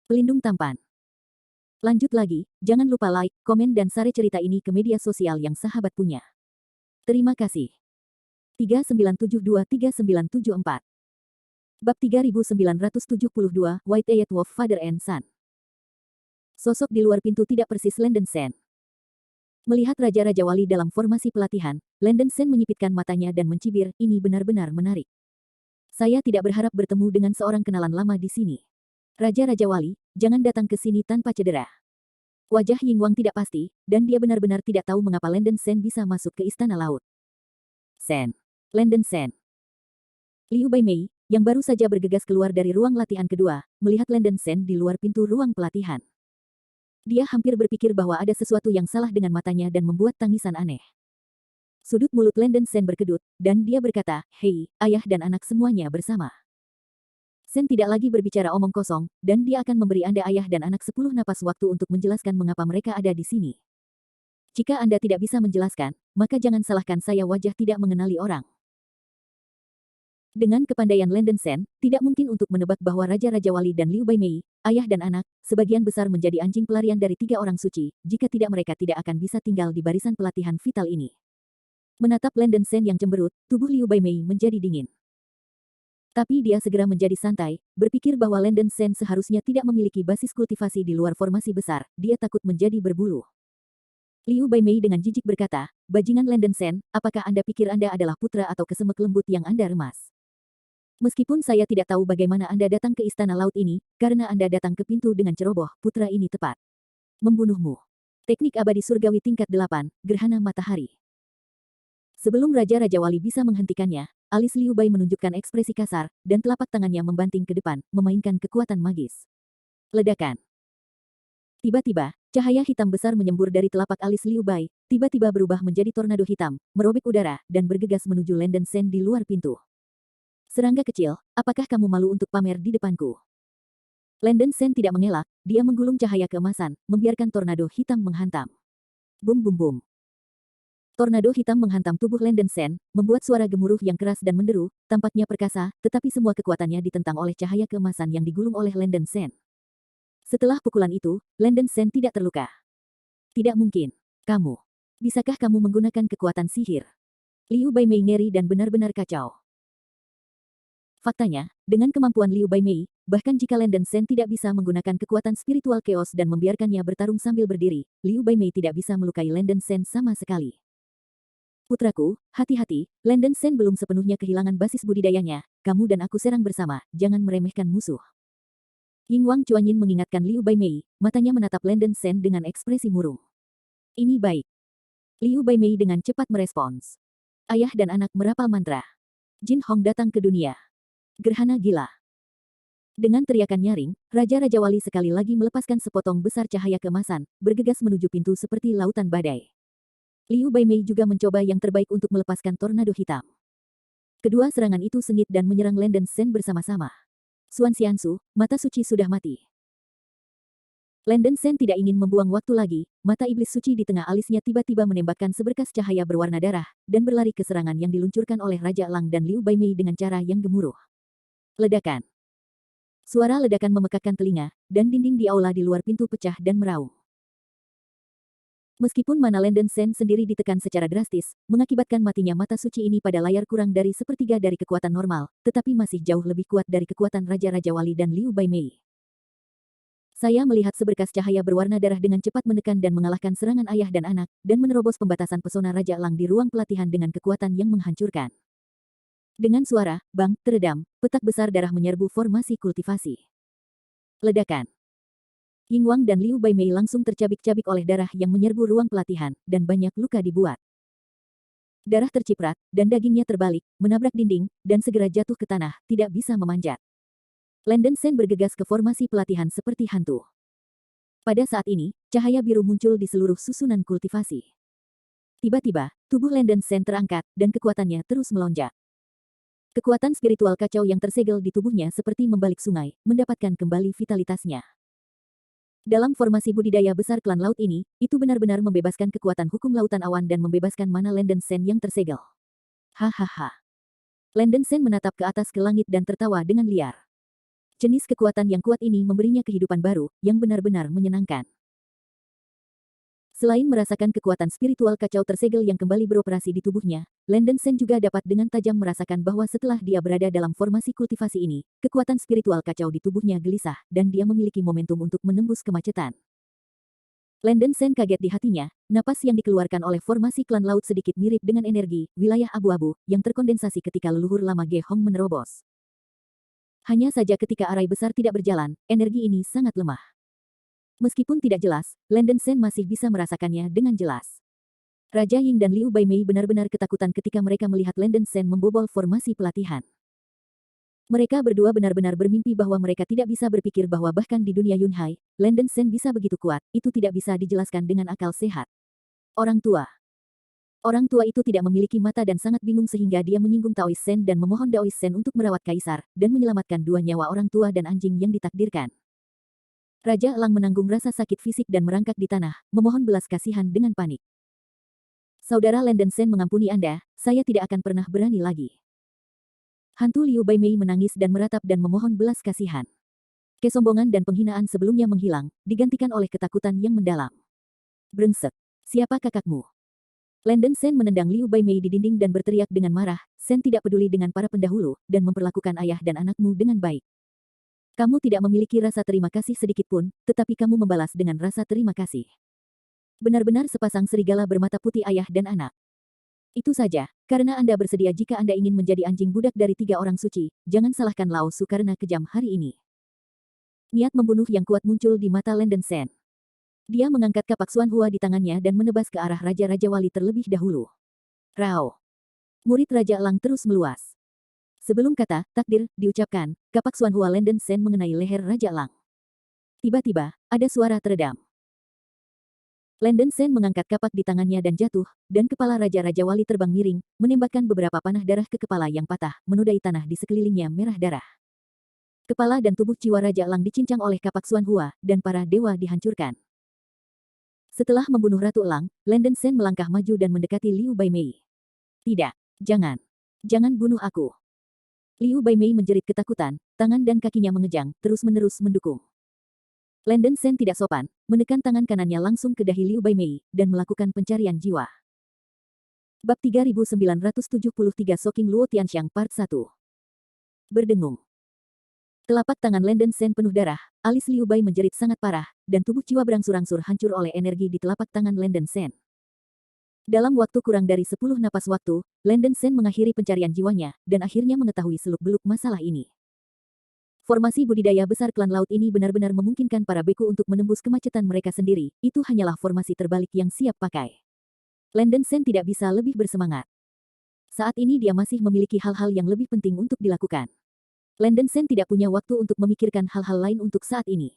Pelindung tampan. Lanjut lagi, jangan lupa like, komen dan share cerita ini ke media sosial yang sahabat punya. Terima kasih. 39723974 Bab 3972, White Ayat Wolf Father and Son. Sosok di luar pintu tidak persis Landon Sen. Melihat Raja-Raja Wali dalam formasi pelatihan, Landon Sen menyipitkan matanya dan mencibir, ini benar-benar menarik. Saya tidak berharap bertemu dengan seorang kenalan lama di sini. Raja-Raja Wali, jangan datang ke sini tanpa cedera. Wajah Yingwang tidak pasti, dan dia benar-benar tidak tahu mengapa Landon Sen bisa masuk ke Istana Laut. Sen. Landon Sen. Liu Baimei, yang baru saja bergegas keluar dari ruang latihan kedua, melihat Landon Sen di luar pintu ruang pelatihan. Dia hampir berpikir bahwa ada sesuatu yang salah dengan matanya dan membuat tangisan aneh. Sudut mulut Landon Sen berkedut, dan dia berkata, "Hei, ayah dan anak semuanya bersama." Sen tidak lagi berbicara omong kosong, dan dia akan memberi Anda ayah dan anak 10 napas waktu untuk menjelaskan mengapa mereka ada di sini. Jika Anda tidak bisa menjelaskan, maka jangan salahkan saya wajah tidak mengenali orang. Dengan kepandaian Landon Sen, tidak mungkin untuk menebak bahwa Raja-Raja Wali dan Liu Baimei, ayah dan anak, sebagian besar menjadi anjing pelarian dari 3 orang suci, jika tidak mereka tidak akan bisa tinggal di barisan pelatihan vital ini. Menatap Landon Sen yang cemberut, tubuh Liu Baimei menjadi dingin. Tapi dia segera menjadi santai, berpikir bahwa Landon Sen seharusnya tidak memiliki basis kultivasi di luar formasi besar, dia takut menjadi berbulu. Liu Baimei dengan jijik berkata, "Bajingan Landon Sen, apakah Anda pikir Anda adalah putra atau kesemek lembut yang Anda remas? Meskipun saya tidak tahu bagaimana Anda datang ke Istana Laut ini, karena Anda datang ke pintu dengan ceroboh, putra ini tepat membunuhmu." Teknik abadi surgawi tingkat 8, Gerhana Matahari. Sebelum Raja-Raja Wali bisa menghentikannya, alis Liu Bai menunjukkan ekspresi kasar, dan telapak tangannya membanting ke depan, memainkan kekuatan magis. Ledakan. Tiba-tiba, cahaya hitam besar menyembur dari telapak alis Liu Bai, tiba-tiba berubah menjadi tornado hitam, merobek udara, dan bergegas menuju Landon Sen di luar pintu. "Serangga kecil, apakah kamu malu untuk pamer di depanku?" Landon Sen tidak mengelak, dia menggulung cahaya keemasan, membiarkan tornado hitam menghantam. Bum bum bum. Tornado hitam menghantam tubuh Landon Sen, membuat suara gemuruh yang keras dan menderu, tampaknya perkasa, tetapi semua kekuatannya ditentang oleh cahaya keemasan yang digulung oleh Landon Sen. Setelah pukulan itu, Landon Sen tidak terluka. "Tidak mungkin. Kamu. Bisakah kamu menggunakan kekuatan sihir?" Liu Baimei ngeri dan benar-benar kacau. Faktanya, dengan kemampuan Liu Baimei, bahkan jika Landon Sen tidak bisa menggunakan kekuatan spiritual chaos dan membiarkannya bertarung sambil berdiri, Liu Baimei tidak bisa melukai Landon Sen sama sekali. "Putraku, hati-hati, Landon Sen belum sepenuhnya kehilangan basis budidayanya, kamu dan aku serang bersama, jangan meremehkan musuh." Yingwang Chuanyin mengingatkan Liu Baimei, matanya menatap Landon Sen dengan ekspresi murung. "Ini baik." Liu Baimei dengan cepat merespons. Ayah dan anak merapal mantra. Jin Hong datang ke dunia. Gerhana gila. Dengan teriakan nyaring, Raja-Raja Wali sekali lagi melepaskan sepotong besar cahaya keemasan, bergegas menuju pintu seperti lautan badai. Liu Baimei juga mencoba yang terbaik untuk melepaskan tornado hitam. Kedua serangan itu sengit dan menyerang Landon Sen bersama-sama. Xuan Xiansu, mata suci sudah mati. Landon Sen tidak ingin membuang waktu lagi, mata iblis suci di tengah alisnya tiba-tiba menembakkan seberkas cahaya berwarna darah, dan berlari ke serangan yang diluncurkan oleh Raja Lang dan Liu Baimei dengan cara yang gemuruh. Ledakan. Suara ledakan memekakkan telinga, dan dinding di aula di luar pintu pecah dan meraung. Meskipun mana Landon Sen sendiri ditekan secara drastis, mengakibatkan matinya mata suci ini pada layar kurang dari sepertiga dari kekuatan normal, tetapi masih jauh lebih kuat dari kekuatan Raja-Raja Wali dan Liu Baimei. Saya melihat seberkas cahaya berwarna darah dengan cepat menekan dan mengalahkan serangan ayah dan anak, dan menerobos pembatasan pesona Raja Lang di ruang pelatihan dengan kekuatan yang menghancurkan. Dengan suara, bang, teredam, petak besar darah menyerbu formasi kultivasi. Ledakan. Yingwang dan Liu Baimei langsung tercabik-cabik oleh darah yang menyerbu ruang pelatihan, dan banyak luka dibuat. Darah terciprat, dan dagingnya terbalik, menabrak dinding, dan segera jatuh ke tanah, tidak bisa memanjat. Landon Sen bergegas ke formasi pelatihan seperti hantu. Pada saat ini, cahaya biru muncul di seluruh susunan kultivasi. Tiba-tiba, tubuh Landon Sen terangkat, dan kekuatannya terus melonjak. Kekuatan spiritual kacau yang tersegel di tubuhnya seperti membalik sungai, mendapatkan kembali vitalitasnya. Dalam formasi budidaya besar klan laut ini, itu benar-benar membebaskan kekuatan hukum lautan awan dan membebaskan mana Landon Sen yang tersegel. Hahaha. Landon Sen menatap ke atas ke langit dan tertawa dengan liar. Jenis kekuatan yang kuat ini memberinya kehidupan baru, yang benar-benar menyenangkan. Selain merasakan kekuatan spiritual kacau tersegel yang kembali beroperasi di tubuhnya, Landen Sen juga dapat dengan tajam merasakan bahwa setelah dia berada dalam formasi kultivasi ini, kekuatan spiritual kacau di tubuhnya gelisah, dan dia memiliki momentum untuk menembus kemacetan. Landen Sen kaget di hatinya, napas yang dikeluarkan oleh formasi klan laut sedikit mirip dengan energi, wilayah abu-abu, yang terkondensasi ketika leluhur lama Ge Hong menerobos. Hanya saja ketika arai besar tidak berjalan, energi ini sangat lemah. Meskipun tidak jelas, Landen Sen masih bisa merasakannya dengan jelas. Raja Ying dan Liu Baimei benar-benar ketakutan ketika mereka melihat Landen Sen membobol formasi pelatihan. Mereka berdua benar-benar bermimpi bahwa mereka tidak bisa berpikir bahwa bahkan di dunia Yunhai, Landen Sen bisa begitu kuat, itu tidak bisa dijelaskan dengan akal sehat. Orang tua itu tidak memiliki mata dan sangat bingung sehingga dia menyinggung Taois Sen dan memohon Daois Sen untuk merawat kaisar, dan menyelamatkan 2 nyawa orang tua dan anjing yang ditakdirkan. Raja Elang menanggung rasa sakit fisik dan merangkak di tanah, memohon belas kasihan dengan panik. Saudara Landen Sen mengampuni Anda, saya tidak akan pernah berani lagi. Hantu Liu Baimei menangis dan meratap dan memohon belas kasihan. Kesombongan dan penghinaan sebelumnya menghilang, digantikan oleh ketakutan yang mendalam. Brengsek, siapa kakakmu? Landen Sen menendang Liu Baimei di dinding dan berteriak dengan marah, Sen tidak peduli dengan para pendahulu, dan memperlakukan ayah dan anakmu dengan baik. Kamu tidak memiliki rasa terima kasih sedikit pun, tetapi kamu membalas dengan rasa terima kasih. Benar-benar sepasang serigala bermata putih ayah dan anak. Itu saja, karena Anda bersedia jika Anda ingin menjadi anjing budak dari 3 orang suci, jangan salahkan Lao Su karena kejam hari ini. Niat membunuh yang kuat muncul di mata Landen Sen. Dia mengangkat kapak Xuan Hua di tangannya dan menebas ke arah Raja-Raja Wali terlebih dahulu. Rao. Murid Raja Elang terus meluas. Sebelum kata takdir diucapkan, kapak Xuan Hua Landen Sen mengenai leher Raja Elang. Tiba-tiba, ada suara teredam. Landen Sen mengangkat kapak di tangannya dan jatuh, dan kepala Raja-Raja Wali terbang miring, menembakkan beberapa panah darah ke kepala yang patah, menodai tanah di sekelilingnya merah darah. Kepala dan tubuh jiwa Raja Elang dicincang oleh kapak Xuan Hua, dan para dewa dihancurkan. Setelah membunuh Ratu Elang, Landen Sen melangkah maju dan mendekati Liu Baimei. Tidak, jangan. Jangan bunuh aku. Liu Baimei menjerit ketakutan, tangan dan kakinya mengejang, terus-menerus mendukung. Landen Sen tidak sopan, menekan tangan kanannya langsung ke dahi Liu Baimei, dan melakukan pencarian jiwa. Bab 3973 Soking Luo Tianxiang Part 1. Berdengung. Telapak tangan Landen Sen penuh darah, alis Liu Bai menjerit sangat parah, dan tubuh jiwa berangsur-angsur hancur oleh energi di telapak tangan Landen Sen. Dalam waktu kurang dari 10 napas waktu, Landen Sen mengakhiri pencarian jiwanya, dan akhirnya mengetahui seluk-beluk masalah ini. Formasi budidaya besar klan laut ini benar-benar memungkinkan para beku untuk menembus kemacetan mereka sendiri, itu hanyalah formasi terbalik yang siap pakai. Landen Sen tidak bisa lebih bersemangat. Saat ini dia masih memiliki hal-hal yang lebih penting untuk dilakukan. Landen Sen tidak punya waktu untuk memikirkan hal-hal lain untuk saat ini.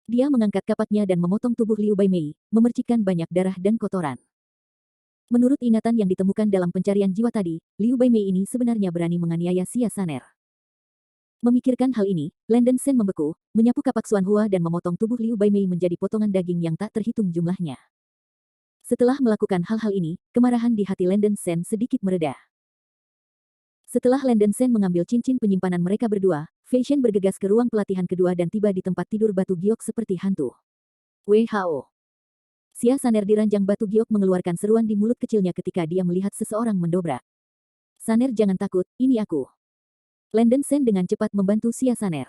Dia mengangkat kapaknya dan memotong tubuh Liu Baimei, memercikkan banyak darah dan kotoran. Menurut ingatan yang ditemukan dalam pencarian jiwa tadi, Liu Baimei ini sebenarnya berani menganiaya Xia Saner. Memikirkan hal ini, Landen Sen membeku, menyapu kapak Xuan Hua dan memotong tubuh Liu Baimei menjadi potongan daging yang tak terhitung jumlahnya. Setelah melakukan hal-hal ini, kemarahan di hati Landen Sen sedikit mereda. Setelah Landen Sen mengambil cincin penyimpanan mereka berdua, Fei Shen bergegas ke ruang pelatihan kedua dan tiba di tempat tidur batu giok seperti hantu. WHO. Xia Saner di ranjang batu giok mengeluarkan seruan di mulut kecilnya ketika dia melihat seseorang mendobrak. Saner jangan takut, ini aku. Landen Sen dengan cepat membantu Xia Saner.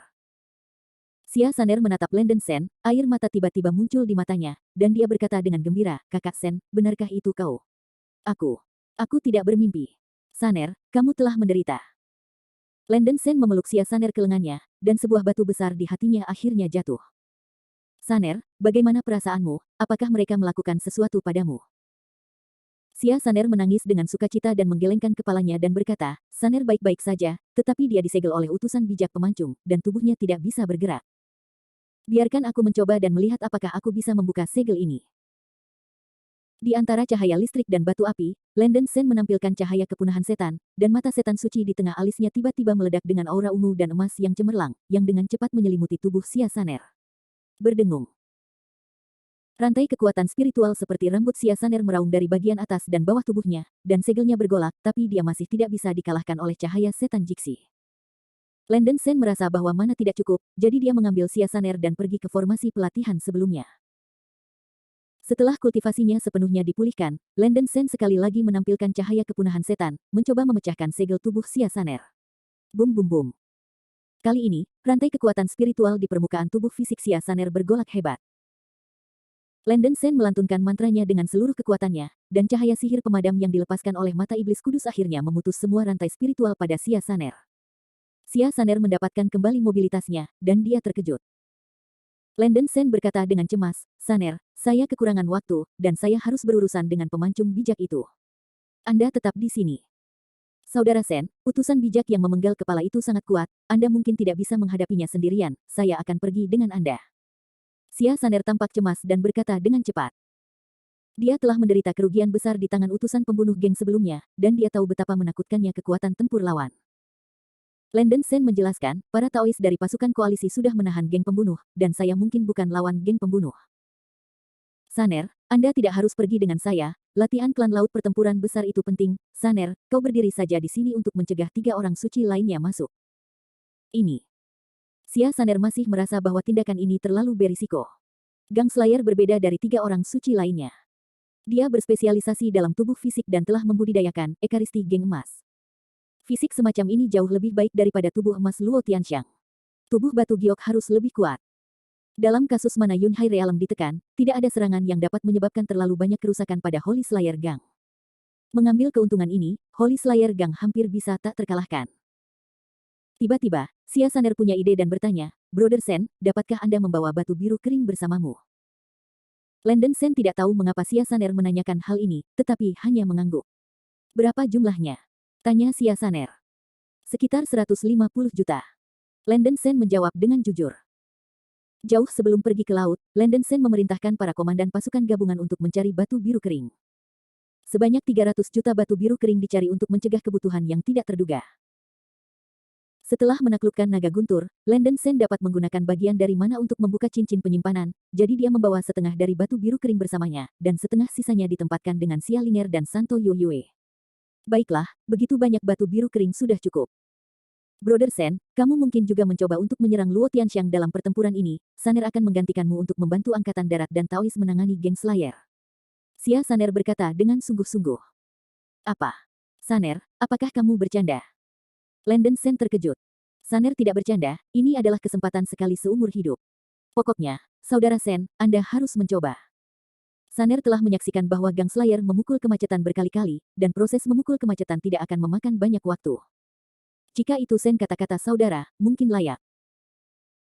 Xia Saner menatap Landen Sen, air mata tiba-tiba muncul di matanya, dan dia berkata dengan gembira, Kakak Sen, benarkah itu kau? Aku tidak bermimpi. Saner, kamu telah menderita. Landen Sen memeluk Xia Saner ke lengannya, dan sebuah batu besar di hatinya akhirnya jatuh. Saner, bagaimana perasaanmu, apakah mereka melakukan sesuatu padamu? Xia Saner menangis dengan sukacita dan menggelengkan kepalanya dan berkata, Saner baik-baik saja, tetapi dia disegel oleh utusan bijak pemancung, dan tubuhnya tidak bisa bergerak. Biarkan aku mencoba dan melihat apakah aku bisa membuka segel ini. Di antara cahaya listrik dan batu api, Landen Sen menampilkan cahaya kepunahan setan, dan mata setan suci di tengah alisnya tiba-tiba meledak dengan aura ungu dan emas yang cemerlang, yang dengan cepat menyelimuti tubuh Xia Saner. Berdengung. Rantai kekuatan spiritual seperti rambut Xia Saner meraung dari bagian atas dan bawah tubuhnya, dan segelnya bergolak, tapi dia masih tidak bisa dikalahkan oleh cahaya setan Jixi. Landon Sen merasa bahwa mana tidak cukup, jadi dia mengambil Xia Saner dan pergi ke formasi pelatihan sebelumnya. Setelah kultivasinya sepenuhnya dipulihkan, Landon Sen sekali lagi menampilkan cahaya kepunahan setan, mencoba memecahkan segel tubuh Xia Saner. Bum bum bum. Kali ini, rantai kekuatan spiritual di permukaan tubuh fisik Xia Saner bergolak hebat. Landon Sen melantunkan mantranya dengan seluruh kekuatannya, dan cahaya sihir pemadam yang dilepaskan oleh mata iblis kudus akhirnya memutus semua rantai spiritual pada Xia Saner. Xia Saner mendapatkan kembali mobilitasnya, dan dia terkejut. Landon Sen berkata dengan cemas, "Saner, saya kekurangan waktu, dan saya harus berurusan dengan pemancung bijak itu. Anda tetap di sini." Saudara Sen, utusan bijak yang memenggal kepala itu sangat kuat, Anda mungkin tidak bisa menghadapinya sendirian, saya akan pergi dengan Anda. Xia Saner tampak cemas dan berkata dengan cepat. Dia telah menderita kerugian besar di tangan utusan pembunuh geng sebelumnya, dan dia tahu betapa menakutkannya kekuatan tempur lawan. Landon Sen menjelaskan, para Taois dari pasukan koalisi sudah menahan geng pembunuh, dan saya mungkin bukan lawan geng pembunuh. Saner, Anda tidak harus pergi dengan saya, latihan klan laut pertempuran besar itu penting. Saner, kau berdiri saja di sini untuk mencegah 3 orang suci lainnya masuk. Ini. Xia Saner masih merasa bahwa tindakan ini terlalu berisiko. Gang Slayer berbeda dari 3 orang suci lainnya. Dia berspesialisasi dalam tubuh fisik dan telah membudidayakan ekaristi geng emas. Fisik semacam ini jauh lebih baik daripada tubuh emas Luo Tianxiang. Tubuh batu giok harus lebih kuat. Dalam kasus mana Yun Hai Realm ditekan, tidak ada serangan yang dapat menyebabkan terlalu banyak kerusakan pada Holy Slayer Gang. Mengambil keuntungan ini, Holy Slayer Gang hampir bisa tak terkalahkan. Tiba-tiba, Xia Saner punya ide dan bertanya, "Brother Sen, dapatkah Anda membawa batu biru kering bersamamu?" Landon Sen tidak tahu mengapa Xia Saner menanyakan hal ini, tetapi hanya mengangguk. "Berapa jumlahnya?" tanya Xia Saner. "Sekitar 150 juta. Landon Sen menjawab dengan jujur. Jauh sebelum pergi ke laut, Landon Sen memerintahkan para komandan pasukan gabungan untuk mencari batu biru kering. Sebanyak 300 juta batu biru kering dicari untuk mencegah kebutuhan yang tidak terduga. Setelah menaklukkan naga guntur, Landon Sen dapat menggunakan bagian dari mana untuk membuka cincin penyimpanan, jadi dia membawa setengah dari batu biru kering bersamanya, dan setengah sisanya ditempatkan dengan Xia Linger dan Santo Yoyue. Baiklah, begitu banyak batu biru kering sudah cukup. Brother Sen, kamu mungkin juga mencoba untuk menyerang Luo Tianxiang dalam pertempuran ini, Saner akan menggantikanmu untuk membantu Angkatan Darat dan Taois menangani geng Slayer. Xia Saner berkata dengan sungguh-sungguh. Apa? Saner, apakah kamu bercanda? Landon Sen terkejut. Saner tidak bercanda, ini adalah kesempatan sekali seumur hidup. Pokoknya, Saudara Sen, Anda harus mencoba. Saner telah menyaksikan bahwa Gang Slayer memukul kemacetan berkali-kali, dan proses memukul kemacetan tidak akan memakan banyak waktu. Jika itu Sen kata-kata saudara, mungkin layak.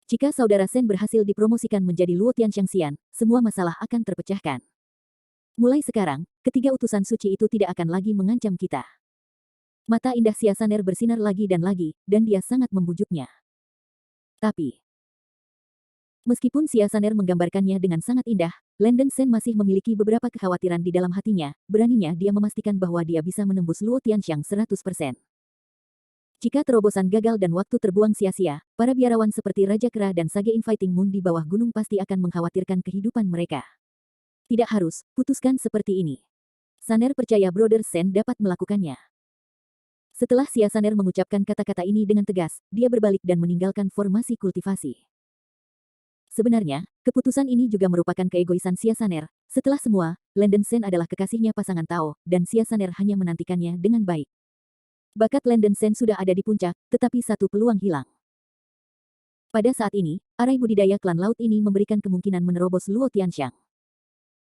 Jika saudara Sen berhasil dipromosikan menjadi Luo Tianxiang Xian, semua masalah akan terpecahkan. Mulai sekarang, ketiga utusan suci itu tidak akan lagi mengancam kita. Mata indah Xia Saner bersinar lagi, dan dia sangat membujuknya. Tapi, meskipun Xia Saner menggambarkannya dengan sangat indah, Landon Sen masih memiliki beberapa kekhawatiran di dalam hatinya, beraninya dia memastikan bahwa dia bisa menembus Luo Tianxiang 100%. Jika terobosan gagal dan waktu terbuang sia-sia, para biarawan seperti Raja Kera dan Sage Infighting Moon di bawah gunung pasti akan mengkhawatirkan kehidupan mereka. Tidak harus, putuskan seperti ini. Saner percaya Brother Sen dapat melakukannya. Setelah Xia Saner mengucapkan kata-kata ini dengan tegas, dia berbalik dan meninggalkan formasi kultivasi. Sebenarnya, keputusan ini juga merupakan keegoisan Xia Saner. Setelah semua, Landon Sen adalah kekasihnya pasangan Tao, dan Xia Saner hanya menantikannya dengan baik. Bakat Landon Sen sudah ada di puncak, tetapi satu peluang hilang. Pada saat ini, arai budidaya klan laut ini memberikan kemungkinan menerobos Luo Tianxiang.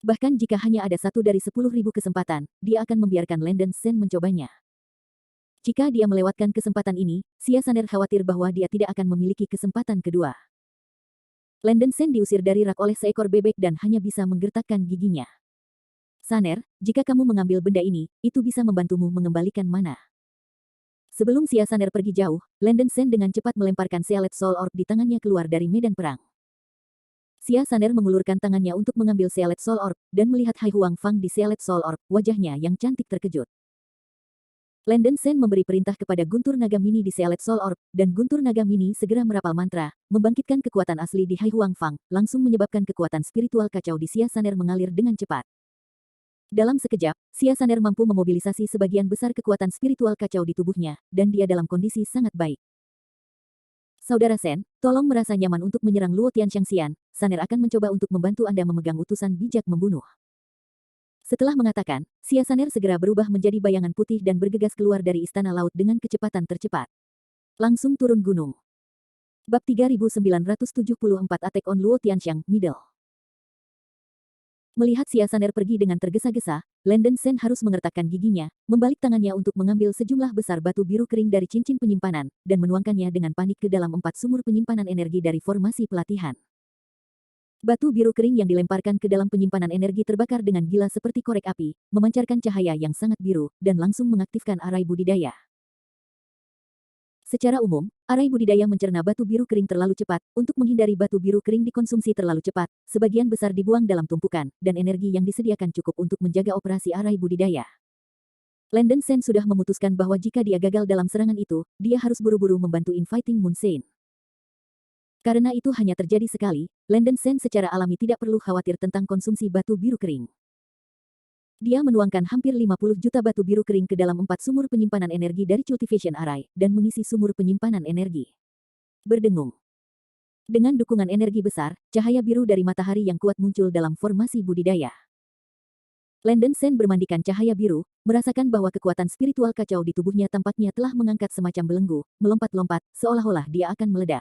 Bahkan jika hanya ada 1 dari 10.000 kesempatan, dia akan membiarkan Landon Sen mencobanya. Jika dia melewatkan kesempatan ini, Xia Saner khawatir bahwa dia tidak akan memiliki kesempatan kedua. Landon Sen diusir dari rak oleh seekor bebek dan hanya bisa menggertakkan giginya. Saner, jika kamu mengambil benda ini, itu bisa membantumu mengembalikan mana. Sebelum Xia Saner pergi jauh, Landon Sen dengan cepat melemparkan Sealet Soul Orb di tangannya keluar dari medan perang. Xia Saner mengulurkan tangannya untuk mengambil Sealet Soul Orb, dan melihat Hai Huang Fang di Sealet Soul Orb, wajahnya yang cantik terkejut. Landon Sen memberi perintah kepada guntur naga mini di Sealet Soul Orb, dan guntur naga mini segera merapal mantra, membangkitkan kekuatan asli di Hai Huang Fang, langsung menyebabkan kekuatan spiritual kacau di Xia Saner mengalir dengan cepat. Dalam sekejap, Xia Saner mampu memobilisasi sebagian besar kekuatan spiritual kacau di tubuhnya, dan dia dalam kondisi sangat baik. Saudara Sen, tolong merasa nyaman untuk menyerang Luo Tianxiangxian, Saner akan mencoba untuk membantu Anda memegang utusan bijak membunuh. Setelah mengatakan, Xia Saner segera berubah menjadi bayangan putih dan bergegas keluar dari istana laut dengan kecepatan tercepat. Langsung turun gunung. Bab 3974 Attack on Luo Tianxiang, Middle. Melihat Xia Saner pergi dengan tergesa-gesa, Landen Sen harus mengertakkan giginya, membalik tangannya untuk mengambil sejumlah besar batu biru kering dari cincin penyimpanan, dan menuangkannya dengan panik ke dalam 4 sumur penyimpanan energi dari formasi pelatihan. Batu biru kering yang dilemparkan ke dalam penyimpanan energi terbakar dengan gila seperti korek api, memancarkan cahaya yang sangat biru, dan langsung mengaktifkan arai budidaya. Secara umum, arai budidaya mencerna batu biru kering terlalu cepat. Untuk menghindari batu biru kering dikonsumsi terlalu cepat, sebagian besar dibuang dalam tumpukan, dan energi yang disediakan cukup untuk menjaga operasi arai budidaya. Landen Sen sudah memutuskan bahwa jika dia gagal dalam serangan itu, dia harus buru-buru membantu Infighting Moon Saint. Karena itu hanya terjadi sekali, Landen Sen secara alami tidak perlu khawatir tentang konsumsi batu biru kering. Dia menuangkan hampir 50 juta batu biru kering ke dalam 4 sumur penyimpanan energi dari Cultivation Array, dan mengisi sumur penyimpanan energi. Berdengung. Dengan dukungan energi besar, cahaya biru dari matahari yang kuat muncul dalam formasi budidaya. Landen Sen bermandikan cahaya biru, merasakan bahwa kekuatan spiritual kacau di tubuhnya tampaknya telah mengangkat semacam belenggu, melompat-lompat, seolah-olah dia akan meledak.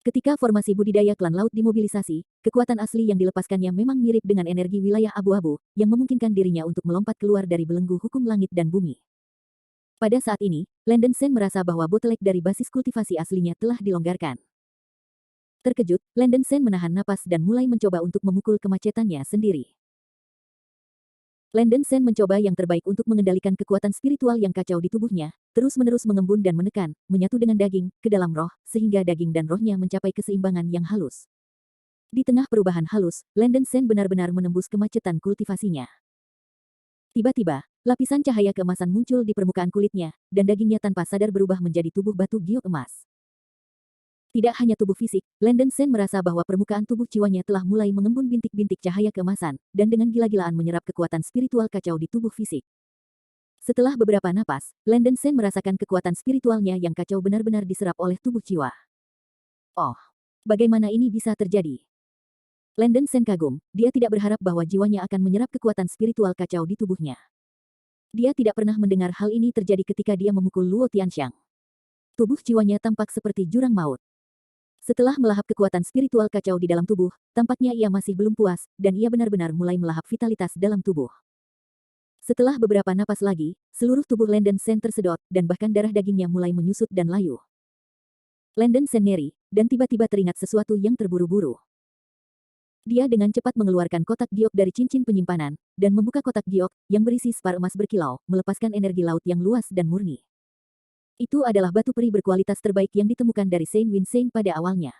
Ketika formasi budidaya klan laut dimobilisasi, kekuatan asli yang dilepaskannya memang mirip dengan energi wilayah abu-abu, yang memungkinkan dirinya untuk melompat keluar dari belenggu hukum langit dan bumi. Pada saat ini, Landen Sen merasa bahwa bottleneck dari basis kultivasi aslinya telah dilonggarkan. Terkejut, Landen Sen menahan napas dan mulai mencoba untuk memukul kemacetannya sendiri. Landen Sen mencoba yang terbaik untuk mengendalikan kekuatan spiritual yang kacau di tubuhnya, terus-menerus mengembun dan menekan, menyatu dengan daging, ke dalam roh, sehingga daging dan rohnya mencapai keseimbangan yang halus. Di tengah perubahan halus, Landen Sen benar-benar menembus kemacetan kultivasinya. Tiba-tiba, lapisan cahaya keemasan muncul di permukaan kulitnya, dan dagingnya tanpa sadar berubah menjadi tubuh batu giok emas. Tidak hanya tubuh fisik, Landen Sen merasa bahwa permukaan tubuh jiwanya telah mulai mengembun bintik-bintik cahaya keemasan, dan dengan gila-gilaan menyerap kekuatan spiritual kacau di tubuh fisik. Setelah beberapa napas, Landen Sen merasakan kekuatan spiritualnya yang kacau benar-benar diserap oleh tubuh jiwa. Oh, bagaimana ini bisa terjadi? Landen Sen kagum, dia tidak berharap bahwa jiwanya akan menyerap kekuatan spiritual kacau di tubuhnya. Dia tidak pernah mendengar hal ini terjadi ketika dia memukul Luo Tianxiang. Tubuh jiwanya tampak seperti jurang maut. Setelah melahap kekuatan spiritual kacau di dalam tubuh, tampaknya ia masih belum puas, dan ia benar-benar mulai melahap vitalitas dalam tubuh. Setelah beberapa napas lagi, seluruh tubuh Landen Sen tersedot, dan bahkan darah dagingnya mulai menyusut dan layu. Landen Sen ngeri, dan tiba-tiba teringat sesuatu yang terburu-buru. Dia dengan cepat mengeluarkan kotak giok dari cincin penyimpanan, dan membuka kotak giok, yang berisi spar emas berkilau, melepaskan energi laut yang luas dan murni. Itu adalah batu peri berkualitas terbaik yang ditemukan dari Saint Winsane pada awalnya.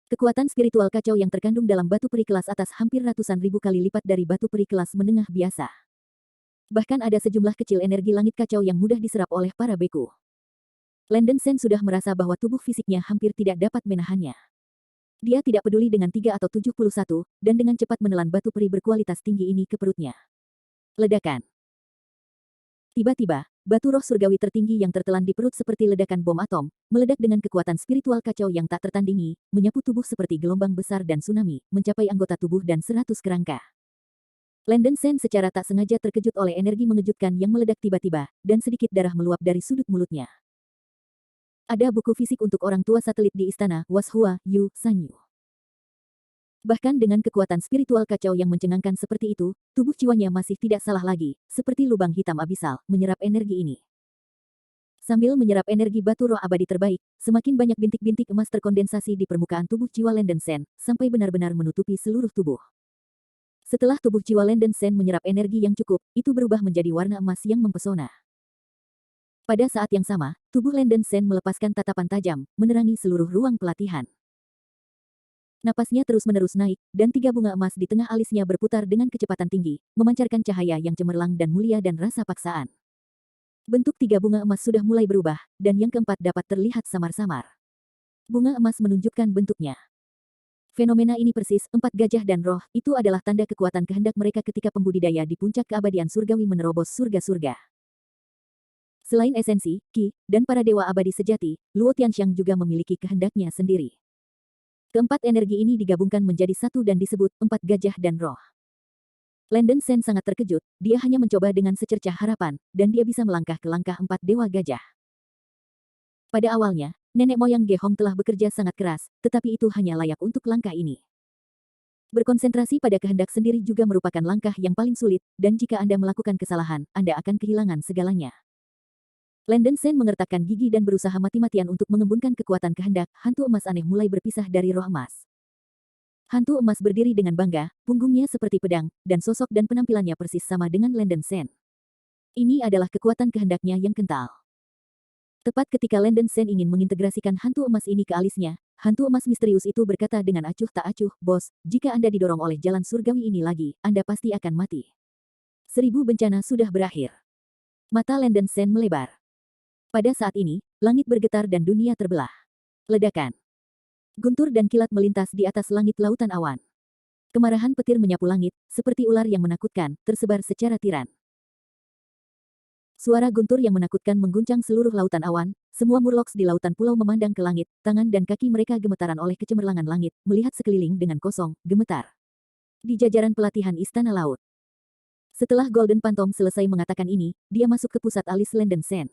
Kekuatan spiritual kacau yang terkandung dalam batu peri kelas atas hampir ratusan ribu kali lipat dari batu peri kelas menengah biasa. Bahkan ada sejumlah kecil energi langit kacau yang mudah diserap oleh para beku. Landen Sen sudah merasa bahwa tubuh fisiknya hampir tidak dapat menahannya. Dia tidak peduli dengan 3 atau 71, dan dengan cepat menelan batu peri berkualitas tinggi ini ke perutnya. Ledakan. Tiba-tiba, batu roh surgawi tertinggi yang tertelan di perut seperti ledakan bom atom, meledak dengan kekuatan spiritual kacau yang tak tertandingi, menyapu tubuh seperti gelombang besar dan tsunami, mencapai anggota tubuh dan 100 kerangka. Landen Sen secara tak sengaja terkejut oleh energi mengejutkan yang meledak tiba-tiba, dan sedikit darah meluap dari sudut mulutnya. Ada buku fisik untuk orang tua satelit di istana, Washua, Yu, Sanyu. Bahkan dengan kekuatan spiritual kacau yang mencengangkan seperti itu, tubuh jiwanya masih tidak salah lagi, seperti lubang hitam abisal, menyerap energi ini. Sambil menyerap energi batu roh abadi terbaik, semakin banyak bintik-bintik emas terkondensasi di permukaan tubuh jiwa Landen Sen, sampai benar-benar menutupi seluruh tubuh. Setelah tubuh jiwa Landen Sen menyerap energi yang cukup, itu berubah menjadi warna emas yang mempesona. Pada saat yang sama, tubuh Landen Sen melepaskan tatapan tajam, menerangi seluruh ruang pelatihan. Napasnya terus-menerus naik, dan 3 bunga emas di tengah alisnya berputar dengan kecepatan tinggi, memancarkan cahaya yang cemerlang dan mulia dan rasa paksaan. Bentuk 3 bunga emas sudah mulai berubah, dan yang keempat dapat terlihat samar-samar. Bunga emas menunjukkan bentuknya. Fenomena ini persis, 4 gajah dan roh, itu adalah tanda kekuatan kehendak mereka ketika pembudidaya di puncak keabadian surgawi menerobos surga-surga. Selain esensi, Qi, dan para dewa abadi sejati, Luo Tianxiang juga memiliki kehendaknya sendiri. Keempat energi ini digabungkan menjadi satu dan disebut empat gajah dan roh. Landen Shen sangat terkejut, dia hanya mencoba dengan secercah harapan, dan dia bisa melangkah ke langkah empat dewa gajah. Pada awalnya, nenek moyang Ge Hong telah bekerja sangat keras, tetapi itu hanya layak untuk langkah ini. Berkonsentrasi pada kehendak sendiri juga merupakan langkah yang paling sulit, dan jika Anda melakukan kesalahan, Anda akan kehilangan segalanya. Landen Shen mengertakkan gigi dan berusaha mati-matian untuk mengembunkan kekuatan kehendak. Hantu emas aneh mulai berpisah dari roh emas. Hantu emas berdiri dengan bangga, punggungnya seperti pedang, dan sosok dan penampilannya persis sama dengan Landen Shen. Ini adalah kekuatan kehendaknya yang kental. Tepat ketika Landen Shen ingin mengintegrasikan hantu emas ini ke alisnya, hantu emas misterius itu berkata dengan acuh tak acuh, "Bos, jika Anda didorong oleh jalan surgawi ini lagi, Anda pasti akan mati." 1000 bencana sudah berakhir. Mata Landen Shen melebar. Pada saat ini, langit bergetar dan dunia terbelah. Ledakan. Guntur dan kilat melintas di atas langit lautan awan. Kemarahan petir menyapu langit, seperti ular yang menakutkan, tersebar secara tiran. Suara guntur yang menakutkan mengguncang seluruh lautan awan, semua murlocs di lautan pulau memandang ke langit, tangan dan kaki mereka gemetaran oleh kecemerlangan langit, melihat sekeliling dengan kosong, gemetar. Di jajaran pelatihan Istana Laut. Setelah Golden Phantom selesai mengatakan ini, dia masuk ke pusat alis Landen Shen.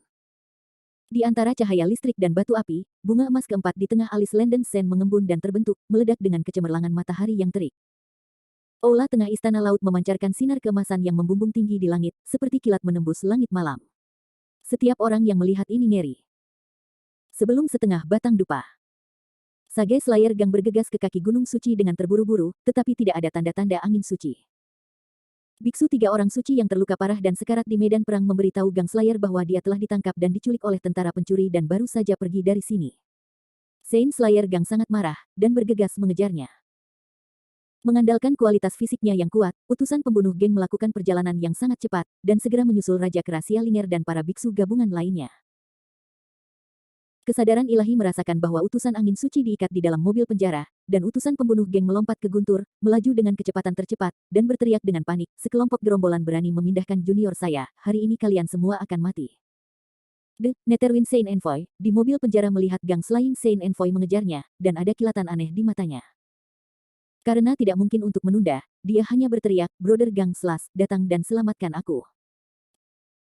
Di antara cahaya listrik dan batu api, bunga emas keempat di tengah alis Landen Shen mengembun dan terbentuk, meledak dengan kecemerlangan matahari yang terik. Aula tengah istana laut memancarkan sinar keemasan yang membumbung tinggi di langit, seperti kilat menembus langit malam. Setiap orang yang melihat ini ngeri. Sebelum setengah batang dupa. Sage Slayer Gang bergegas ke kaki gunung suci dengan terburu-buru, tetapi tidak ada tanda-tanda angin suci. Biksu 3 orang suci yang terluka parah dan sekarat di medan perang memberitahu Gang Slayer bahwa dia telah ditangkap dan diculik oleh tentara pencuri dan baru saja pergi dari sini. Saint Slayer Gang sangat marah, dan bergegas mengejarnya. Mengandalkan kualitas fisiknya yang kuat, utusan pembunuh geng melakukan perjalanan yang sangat cepat, dan segera menyusul Raja Kerasia Linger dan para biksu gabungan lainnya. Kesadaran ilahi merasakan bahwa utusan angin suci diikat di dalam mobil penjara, dan utusan pembunuh geng melompat ke guntur, melaju dengan kecepatan tercepat, dan berteriak dengan panik, "Sekelompok gerombolan berani memindahkan junior saya, hari ini kalian semua akan mati." Netherwind Saint Envoy, di mobil penjara melihat gang Flying Saint Envoy mengejarnya, dan ada kilatan aneh di matanya. Karena tidak mungkin untuk menunda, dia hanya berteriak, "Brother Gang Slash, datang dan selamatkan aku."